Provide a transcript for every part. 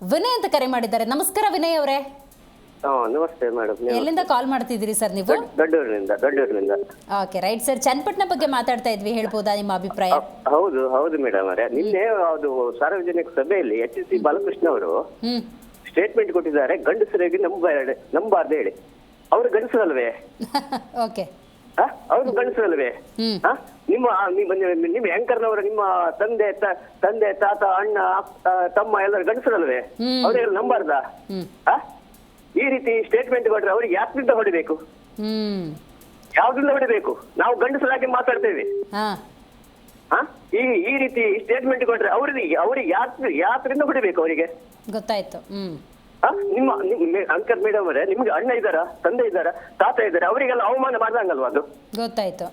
ವಿನಯ್ ಅಂತ ಕರೆ ಮಾಡಿದ್ದಾರೆ. ನಮಸ್ಕಾರ ವಿನಯ್ ಅವರೇ. ನಮಸ್ತೆ ಮೇಡಮ್. ಎಲ್ಲಿಂದ ಕಾಲ್ ಮಾಡ್ತಿದ್ದೀರಿ ಸರ್ ನೀವು? ದೊಡ್ಡೂರಿನಿಂದ. Okay right sir. ಚನ್ನಪಟ್ಟಣ ಬಗ್ಗೆ ಮಾತಾಡ್ತಾ ಇದ್ವಿ, ಹೇಳ್ಬೋದಾ ನಿಮ್ಮ ಅಭಿಪ್ರಾಯ? ಹೌದು ಮೇಡಮ್ ಅವರೇ, ನಿನ್ನೆ ಅದು ಸಾರ್ವಜನಿಕ ಸಭೆಯಲ್ಲಿ HC ಬಾಲಕೃಷ್ಣ ಅವರು ಸ್ಟೇಟ್ಮೆಂಟ್ ಕೊಟ್ಟಿದ್ದಾರೆ, ಗಂಡಸರಿಗೆ ನಂಬಾರ್ದು ಹೇಳಿ. ಅವರು ಗಂಡಸರಲ್ವೇ? ಓಕೆ, ಅವರು ಗಂಡಸರಲ್ವೇ? ನಿಮ್ಮ ಆಂಕರ್ನವರು ನಿಮ್ಮ ತಂದೆ ತಾತ ಅಣ್ಣ ತಮ್ಮ ಎಲ್ಲರೂ ಗಂಡಸರಲ್ವೇ? ಅವರೆಲ್ಲ ನಂಬಾರ್ದಾ? ಈ ರೀತಿ ಸ್ಟೇಟ್ಮೆಂಟ್ ಕೊಟ್ರೆ ಅವ್ರಿಗೆ ಯಾತ್ರಿಂದ ಹೊಡಿಬೇಕು? ಯಾವ್ದ್ರಿಂದ ಹೊಡಿಬೇಕು? ನಾವು ಗಂಡಸರಾಗಿ ಮಾತಾಡ್ತೇವೆ. ಈ ರೀತಿ ಸ್ಟೇಟ್ಮೆಂಟ್ ಕೊಟ್ರೆ ಅವ್ರಿಗೆ ಯಾತ್ರಿಂದ ಹೊಡಿಬೇಕು ಅವರಿಗೆ? ಗೊತ್ತಾಯ್ತು. ನಿಮ್ಮ ಅಂಕರ್ ಮೇಡಮ್ ಅವರೇ, ನಿಮ್ಗೆ ಅಣ್ಣ ಇದ್ದಾರ, ತಂದೆ ಇದ್ದಾರ, ತಾತ ಇದ್ದಾರೆ, ಅವರಿಗೆಲ್ಲ ಅವಮಾನ ಮಾಡ್ದಂಗಲ್ವಾ ಅದು? ಗೊತ್ತಾಯ್ತು.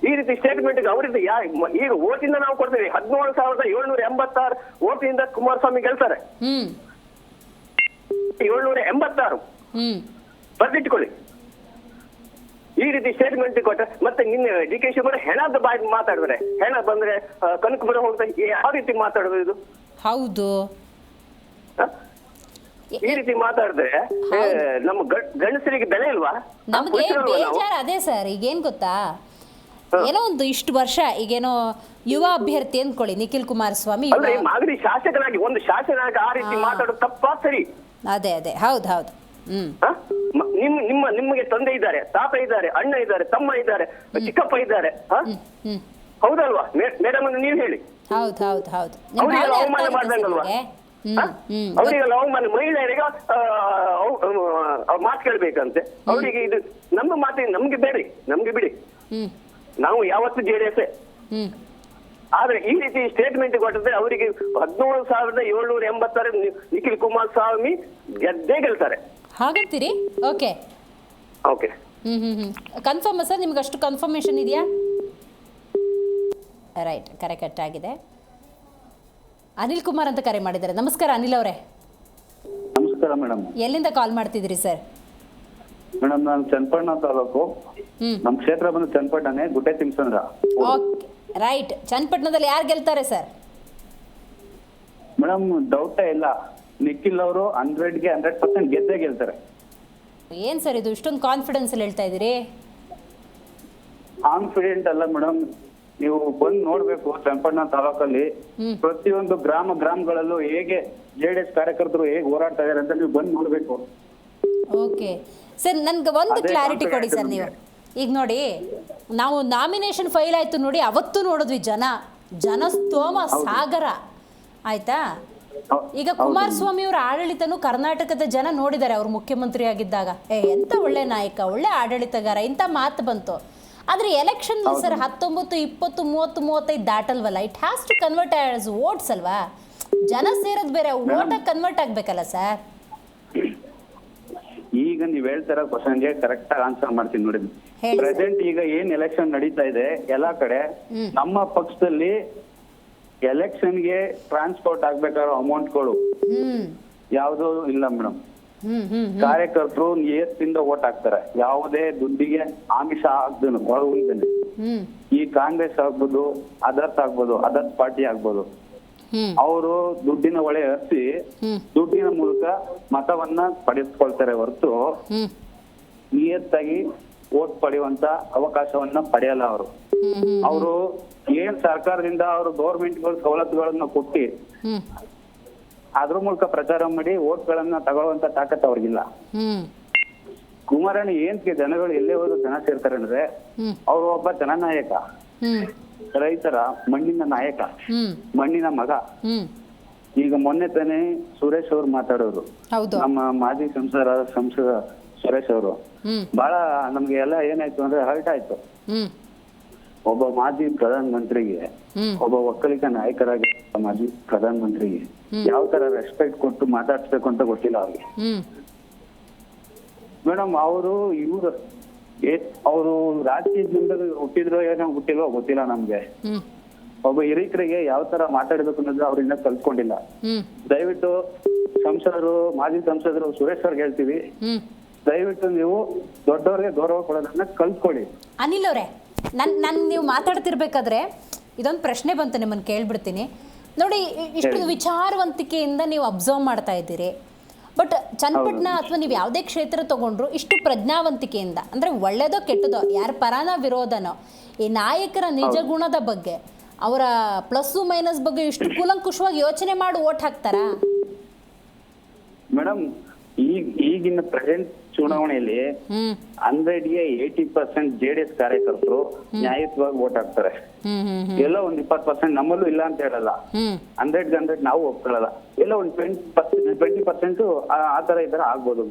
ಈ ರೀತಿ ಸ್ಟೇಟ್ಮೆಂಟ್ ಅವ್ರಿಗೆ ಈಗ ಓಟಿಂದ ನಾವು ಕೊಡ್ತೇವೆ. 17,786 ಓಟಿಂದ ಕುಮಾರಸ್ವಾಮಿ ಗೆಲ್ತಾರೆ. 786 ಬರ್ದಿಟ್ಕೊಳ್ಳಿ. ಈ ರೀತಿ ಸ್ಟೇಟ್ಮೆಂಟ್ ಕೊಟ್ಟ ಮತ್ತೆ ನಿನ್ನೆ DK ಶಿವಕುಮಾರ್ ಹೆಣದ ಬಾಯಿ ಮಾತಾಡಿದ್ರೆ, ಹೆಣ ಬಂದ್ರೆ ಕನಕಪುರ ಹೋಗ್ತಾ ಯಾವ ರೀತಿ ಮಾತಾಡೋದು ಇದು? ಹೌದು, ಈ ರೀತಿ ಮಾತಾಡಿದ್ರೆ ನಮ್ಮ ಗಂಡಸರಿಗೆ ಬೆಲೆ ಇಲ್ವಾ? ನಮ್ಗೆ ಬೇಜಾರು ಅದೇ ಸರ್. ಈಗೇನ್ ಗೊತ್ತಾ, ಏನೋ ಒಂದು ಇಷ್ಟು ವರ್ಷ ಈಗೇನೋ ಯುವ ಅಭ್ಯರ್ಥಿ ಅಂದ್ಕೊಳ್ಳಿ ನಿಖಿಲ್ ಕುಮಾರಸ್ವಾಮಿ, ಮಾಗಡಿ ಶಾಸಕನಾಗಿ ಒಂದು ಶಾಸಕನಾಗಿ ಆ ರೀತಿ ಮಾತಾಡೋದು ತಪ್ಪಾ ಸರಿ? ಅದೇ ಹೌದು. ನಿಮಗೆ ತಂದೆ ಇದ್ದಾರೆ, ತಾತ ಇದ್ದಾರೆ, ಅಣ್ಣ ಇದ್ದಾರೆ, ತಮ್ಮ ಇದ್ದಾರೆ, ಚಿಕ್ಕಪ್ಪ ಇದ್ದಾರೆ, ಹೌದಲ್ವಾ ಮೇಡಮ್? ನೀವು ಹೇಳಿ. ಹೌದು. ಅವರಿಗೆಲ್ಲ ಅವಮಾನ ಮಾಡ್ದಂಗಲ್ವಾ? ಅವರಿಗೆಲ್ಲ ಅವಮಾನ. ಮಹಿಳೆಯರಿಗೆ ಮಾತು ಕೇಳ್ಬೇಕಂತೆ ಅವರಿಗೆ. ಇದು ನಮ್ಮ ಮಾತಿಗೆ ನಮ್ಗೆ ಬಿಡಿ. ನಾವು ಯಾವತ್ತು JDS. ಆದ್ರೆ ಈ ರೀತಿ ಸ್ಟೇಟ್ಮೆಂಟ್ ಕೊಟ್ಟಿದ್ರೆ ಅವರಿಗೆ 17,786 ನಿಖಿಲ್ ಕುಮಾರಸ್ವಾಮಿ ಗೆದ್ದೇ ಗೆಲ್ತಾರೆ. ಹಾಗಂತೀರಿ? ಓಕೆ. ಕನ್ಫರ್ಮ್ ಸರ್, ನಿಮ್ಗೆ ಅಷ್ಟು ಕನ್ಫರ್ಮೇಶನ್ ಇದೆಯಾ? ರೈಟ್, ಕರೆಕ್ಟ್ ಆಗಿದೆ. ಅನಿಲ್ ಕುಮಾರ್ ಅಂತ ಕರೆ ಮಾಡಿದ್ದಾರೆ. ನಮಸ್ಕಾರ ಅನಿಲ್ ಅವರೇ. ನಮಸ್ಕಾರ ಮೇಡಮ್. ಎಲ್ಲಿಂದ ಕಾಲ್ ಮಾಡ್ತಿದ್ದೀರಿ ಸರ್? ಮೇಡಮ್, ನಾನು ಚನ್ನಪಟ್ಟಣ ತಾಲೂಕು. ನಮ್ಮ ಕ್ಷೇತ್ರ ಬಂದು ಚನ್ನಪಟ್ಟಣನೇ, ಗುಡ್ಡೆ ತಿಮ್ಸಂದ್ರ. Okay right. ಚನ್ನಪಟ್ಟಣದಲ್ಲಿ ಯಾರು ಗೆಲ್ತಾರೆ ಸರ್? ಮೇಡಮ್, ಡೌಟೇ ಇಲ್ಲ, ನಿಖಿಲ್ ಅವರು 100ಗೆ 100% ಗೆದ್ದೇ ಗೆಲ್ತಾರೆ. ಏನ್ ಸರ್ ಇದು ಇಷ್ಟೊಂದು ಕಾನ್ಫಿಡೆನ್ಸ್ ಅಲ್ಲಿ ಹೇಳ್ತಾ ಇದ್ದೀರಿ? ಕಾನ್ಫಿಡೆಂಟ್ ಅಲ್ಲ ಮೇಡಮ್, ನೀವು ಬಂದು ನೋಡ್ಬೇಕು. ಚನ್ನಪಟ್ಟಣ ತಾಲೂಕಲ್ಲಿ ಪ್ರತಿಯೊಂದು ಗ್ರಾಮಗಳಲ್ಲೂ ಹೇಗೆ JDS ಕಾರ್ಯಕರ್ತರು ಹೇಗೆ ಹೋರಾಡ್ತಾ ಇದಾರೆ ಅಂತ ನೀವು ಬಂದು ನೋಡ್ಬೇಕು. ಓಕೆ ಸರ್, ನನ್ಗೆ ಒಂದು ಕ್ಲಾರಿಟಿ ಕೊಡಿ ಸರ್ ನೀವು. ಈಗ ನೋಡಿ, ನಾವು ನಾಮಿನೇಷನ್ ಫೈಲ್ ಆಯ್ತು ನೋಡಿ, ಅವತ್ತು ನೋಡಿದ್ವಿ ಜನಸ್ತೋಮ ಸಾಗರ ಆಯ್ತಾ. ಈಗ ಕುಮಾರಸ್ವಾಮಿ ಅವರ ಆಡಳಿತನು ಕರ್ನಾಟಕದ ಜನ ನೋಡಿದ್ದಾರೆ. ಅವರು ಮುಖ್ಯಮಂತ್ರಿ ಆಗಿದ್ದಾಗ ಎಂತ ಒಳ್ಳೆ ನಾಯಕ, ಒಳ್ಳೆ ಆಡಳಿತಗಾರ, ಇಂಥ ಮಾತು ಬಂತು. ಆದರೆ ಎಲೆಕ್ಷನ್ ಸರ್ 19, 20, 30, 35 ದಾಟಲ್ವಲ್ಲ. It has to convert as votes ಅಲ್ವಾ? ಜನ ಸೇರೋದು ಬೇರೆ, ವೋಟಾಗಿ ಕನ್ವರ್ಟ್ ಆಗ್ಬೇಕಲ್ಲ ಸರ್. ಈಗ ನೀವ್ ಹೇಳ್ತಾರ ಕ್ವಶನ್ಗೆ ಕರೆಕ್ಟ್ ಆಗಿ ಆನ್ಸರ್ ಮಾಡ್ತೀನಿ ನೋಡಿ. ಪ್ರೆಸೆಂಟ್ ಈಗ ಏನ್ ಎಲೆಕ್ಷನ್ ನಡೀತಾ ಇದೆ ಎಲ್ಲಾ ಕಡೆ, ನಮ್ಮ ಪಕ್ಷದಲ್ಲಿ ಎಲೆಕ್ಷನ್ಗೆ ಟ್ರಾನ್ಸ್ಪೋರ್ಟ್ ಆಗ್ಬೇಕಾರೋ ಅಮೌಂಟ್ಗಳು ಯಾವ್ದು ಇಲ್ಲ ಮೇಡಮ್. ಕಾರ್ಯಕರ್ತರು ನಿಯತ್ತಿಂದ ಓಟ್ ಹಾಕ್ತಾರೆ, ಯಾವುದೇ ದುಡ್ಡಿಗೆ ಆಮಿಷ ಆಗ್ದೇನು ಹೊರಗುಂದೇನೆ. ಈ ಕಾಂಗ್ರೆಸ್ ಆಗ್ಬೋದು, ಅದರ್ಸ್ ಪಾರ್ಟಿ ಆಗ್ಬೋದು, ಅವರು ದುಡ್ಡಿನ ಒಳೆ ಹರಿಸಿ ದುಡ್ಡಿನ ಮೂಲಕ ಮತವನ್ನ ಪಡೆದುಕೊಳ್ತಾರೆ ಹೊರತು ನಿಯತ್ತಾಗಿ ಓಟ್ ಪಡೆಯುವಂತ ಅವಕಾಶವನ್ನ ಪಡೆಯಲ್ಲ ಅವರು. ಅವರು ಏನ್ ಸರ್ಕಾರದಿಂದ ಅವರು ಗೌರ್ಮೆಂಟ್ಗಳು ಸವಲತ್ತುಗಳನ್ನ ಕೊಟ್ಟಿ ಅದ್ರ ಮೂಲಕ ಪ್ರಚಾರ ಮಾಡಿ ಓಟ್ಗಳನ್ನ ತಗೊಳ್ಳುವಂತ ತಾಕತ್ ಅವ್ರಿಗಿಲ್ಲ. ಕುಮಾರಣ್ಣ ಏನ್ಕೆ ಜನಗಳು ಎಲ್ಲೇ ಹೋದ್ರು ಜನ ಸೇರ್ತಾರೆ ಅಂದ್ರೆ, ಅವರು ಒಬ್ಬ ಜನನಾಯಕ, ರೈತರ ಮಣ್ಣಿನ ನಾಯಕ, ಮಣ್ಣಿನ ಮಗ. ಈಗ ಮೊನ್ನೆ ತಾನೇ ಸುರೇಶ್ ಅವ್ರು ಮಾತಾಡೋರು, ನಮ್ಮ ಮಾಜಿ ಸಂಸದ ಸುರೇಶ್ ಅವರು, ಬಹಳ ನಮ್ಗೆ ಎಲ್ಲ ಏನಾಯ್ತು ಅಂದ್ರೆ ಹರ್ಟ್ ಆಯ್ತು. ಒಬ್ಬ ಮಾಜಿ ಪ್ರಧಾನ ಮಂತ್ರಿಗೆ, ಒಬ್ಬ ಒಕ್ಕಲಿಗ ನಾಯಕರಾಗಿ ಮಾಜಿ ಪ್ರಧಾನ ಮಂತ್ರಿಗೆ ಯಾವ ತರ ರೆಸ್ಪೆಕ್ಟ್ ಕೊಟ್ಟು ಮಾತಾಡ್ಸ್ಬೇಕು ಅಂತ ಗೊತ್ತಿಲ್ಲ ಅವ್ರಿಗೆ. ಮೇಡಮ್, ಅವರು ರಾಜಕೀಯದಿಂದ ಹುಟ್ಟಿದ್ರೋ ಏನೋ ಹುಟ್ಟಿಲ್ವೋ ಗೊತ್ತಿಲ್ಲ ನಮ್ಗೆ. ಒಬ್ಬ ಹಿರಿಕರಿಗೆ ಯಾವ ತರ ಮಾತಾಡ್ಬೇಕು ಅನ್ನೋದು ಅವ್ರಿಂದ ಕಲ್ತ್ಕೊಂಡಿಲ್ಲ. ದಯವಿಟ್ಟು ಸಂಸದರು, ಮಾಜಿ ಸಂಸದರು ಸುರೇಶ್ ಅವ್ರಿಗೆ ಹೇಳ್ತೀವಿ, ದಯವಿಟ್ಟು ನೀವು ದೊಡ್ಡವ್ರಿಗೆ ಗೌರವ ಕೊಡೋದನ್ನ ಕಲ್ತ್ಕೊಳ್ಳಿ. ಅನಿಲ್ ಅವರೇ, ನಾನು ನೀವು ಮಾತಾಡ್ತಿರ್ಬೇಕಾದ್ರೆ ಇದೊಂದು ಪ್ರಶ್ನೆ ಬಂತು, ನಿಮ್ಮನ್ನು ಕೇಳ್ಬಿಡ್ತೀನಿ. ನೋಡಿ ಇಷ್ಟು ವಿಚಾರವಂತಿಕೆಯಿಂದ ನೀವು ಅಬ್ಸರ್ವ್ ಮಾಡ್ತಾ ಇದ್ದೀರಿ. ಬಟ್ ಚನ್ನಪಟ್ಟಣ ಅಥವಾ ನೀವು ಯಾವುದೇ ಕ್ಷೇತ್ರ ತಗೊಂಡ್ರು ಇಷ್ಟು ಪ್ರಜ್ಞಾವಂತಿಕೆಯಿಂದ, ಅಂದರೆ ಒಳ್ಳೇದೋ ಕೆಟ್ಟದೋ, ಯಾರ ಪರಾನ ವಿರೋಧನೋ, ಈ ನಾಯಕರ ನಿಜ ಗುಣದ ಬಗ್ಗೆ, ಅವರ ಪ್ಲಸ್ಸು ಮೈನಸ್ ಬಗ್ಗೆ ಇಷ್ಟು ಕೂಲಂಕುಷವಾಗಿ ಯೋಚನೆ ಮಾಡಿ ಓಟ್ ಹಾಕ್ತಾರಾ? ಮೇಡಮ್, ಈಗಿನ ಪ್ರೆಸೆಂಟ್ ಚುನಾವಣೆಯಲ್ಲಿ 100ಗೆ 80% JDS ಕಾರ್ಯಕರ್ತರು ನ್ಯಾಯಯುತವಾಗಿ ವೋಟ್ ಹಾಕ್ತಾರೆ. ಎಲ್ಲ ಒಂದ್ 20% ನಮ್ಮಲ್ಲೂ ಇಲ್ಲ ಅಂತ ಹೇಳಲ್ಲ, 100ಗೆ 100 ನಾವು ಒಪ್ಕೊಳ್ಳಲ್ಲ, ಎಲ್ಲ ಒಂದ್ 20% ಆ ತರ ಈ ತರ ಆಗ್ಬೋದು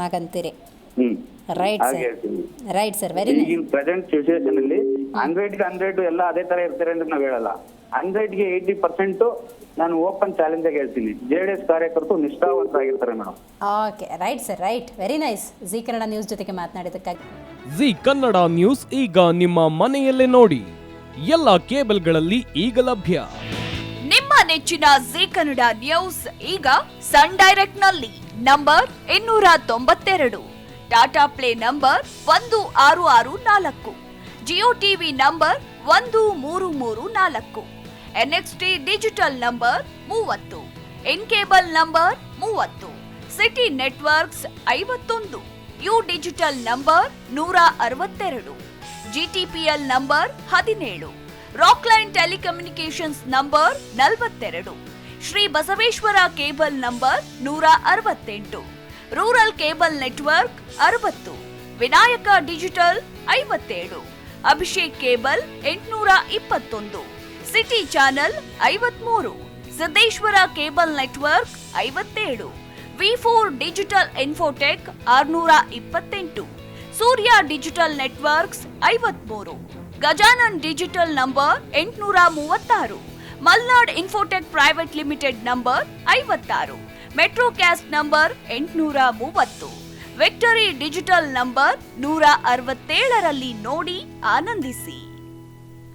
ಹಾಗಂತೀರಿ. Right sir, right sir, very nice. ಈಗಿನ ಪ್ರೆಸೆಂಟ್ ಸಿಚುವೇಶನ್ ಅಲ್ಲಿ 100ಗೆ 100 ಎಲ್ಲ ಅದೇ ತರ ಇರ್ತಾರೆ ಅಂತ ನಾವ್ ಹೇಳಲ್ಲ. 100ಗೆ 80% ನಾನು ಓಪನ್ ಚಾಲೆಂಜ್ ಆಗಿ ಹೇಳ್ತೀನಿ, JDS ಕಾರ್ಯಕರ್ತರು ನಿಷ್ಠಾವಂತರಾಗಿರ್ತಾರೆ madam. Okay, right sir, right, very nice. Zee Kannada news ಜೊತೆಗೆ ಮಾತನಾಡಿದ್ದಕ್ಕಾಗಿ. ಜಿ ಕನ್ನಡ ನ್ಯೂಸ್ ಈಗ ನಿಮ್ಮ ಮನೆಯಲ್ಲೇ ನೋಡಿ, ಎಲ್ಲ ಕೇಬಲ್ಗಳಲ್ಲಿ ಈಗ ಲಭ್ಯ. ನಿಮ್ಮ ನೆಚ್ಚಿನ ಜಿ ಕನ್ನಡ ನ್ಯೂಸ್ ಈಗ ಸನ್ ಡೈರೆಕ್ಟ್ ನಲ್ಲಿ number 292, Tata play number 1664, Jio TV number 1334, NXT digital number 30, in cable number 30, city networks 51, U digital number 162, GTPL number 17, Rockline telecommunications number 42, Shri Basaveshwara cable number 168, rural cable network 60, Vinayaka digital 57, Abhishek cable 821, city channel 53, Siddeshwara cable network 57, V4 digital Infotech 628, Surya digital networks 53, Gajanan digital number 836, Malnad Infotech private limited number 56, Metrocast number 830, Victory digital number 167ರಲ್ಲಿ ನೋಡಿ ಆನಂದಿಸಿ.